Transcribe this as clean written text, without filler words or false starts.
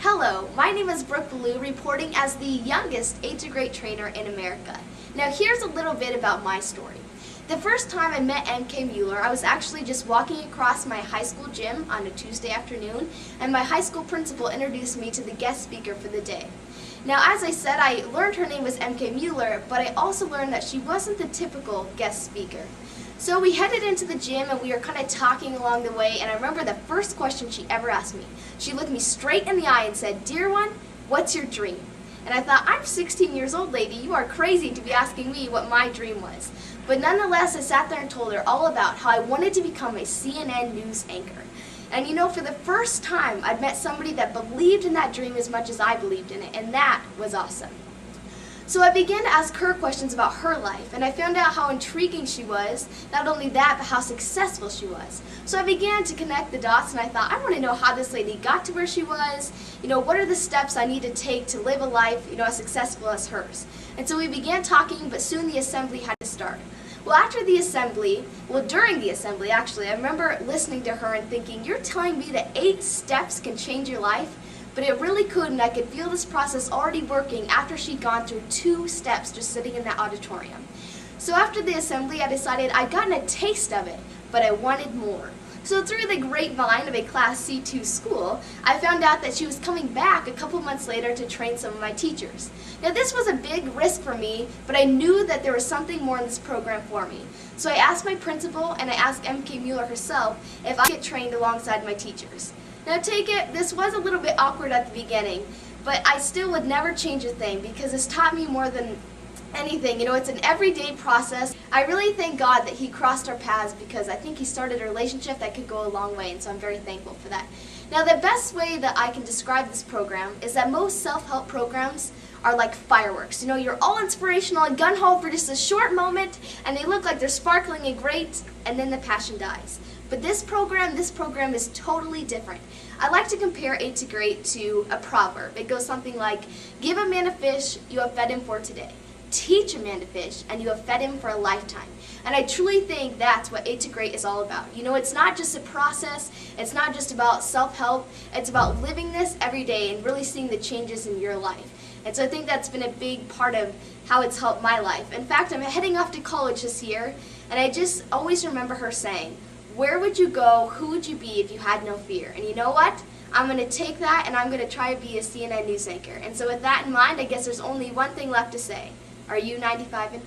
Hello, my name is Brooke reporting as the youngest 8 to grade trainer in America. Now here's a little bit about my story. The first time I met MK Mueller, I was actually just walking across my high school gym on a Tuesday afternoon, and my high school principal introduced me to the guest speaker for the day. Now, as I said, I learned her name was MK Mueller, but I also learned that she wasn't the typical guest speaker. So we headed into the gym and we were kind of talking along the way, and I remember the first question she ever asked me. She looked me straight in the eye and said, "Dear one, what's your dream?" And I thought, I'm 16 years old, lady, you are crazy to be asking me what my dream was. But nonetheless, I sat there and told her all about how I wanted to become a CNN news anchor. And you know, for the first time, I'd met somebody that believed in that dream as much as I believed in it, and that was awesome. So I began to ask her questions about her life, and I found out how intriguing she was. Not only that, but how successful she was. So I began to connect the dots, and I thought, I want to know how this lady got to where she was. You know, what are the steps I need to take to live a life, as successful as hers? And so we began talking, but soon the assembly had to start. Well, during the assembly, actually, I remember listening to her and thinking, you're telling me that 8 steps can change your life? But it really could, and I could feel this process already working after she'd gone through 2 steps just sitting in that auditorium. So after the assembly, I decided I'd gotten a taste of it, but I wanted more. So through the grapevine of a Class C2 school, I found out that she was coming back a couple months later to train some of my teachers. Now this was a big risk for me, but I knew that there was something more in this program for me. So I asked my principal, and I asked MK Mueller herself if I could get trained alongside my teachers. Now take it, this was a little bit awkward at the beginning, but I still would never change a thing because it's taught me more than anything. It's an everyday process. I really thank God that He crossed our paths because I think He started a relationship that could go a long way, and so I'm very thankful for that. Now the best way that I can describe this program is that most self-help programs are like fireworks. You're all inspirational and gung-ho for just a short moment, and they look like they're sparkling and great, and then the passion dies. But this program is totally different. I like to compare 8 to grade to a proverb. It goes something like, give a man a fish, you have fed him for today. Teach a man to fish, and you have fed him for a lifetime. And I truly think that's what 8 to grade is all about. It's not just a process, it's not just about self-help, it's about living this every day and really seeing the changes in your life. And so I think that's been a big part of how it's helped my life. In fact, I'm heading off to college this year, and I just always remember her saying, where would you go, who would you be if you had no fear? And you know what? I'm going to take that and I'm going to try to be a CNN news anchor. And so with that in mind, I guess there's only one thing left to say. Are you 95 and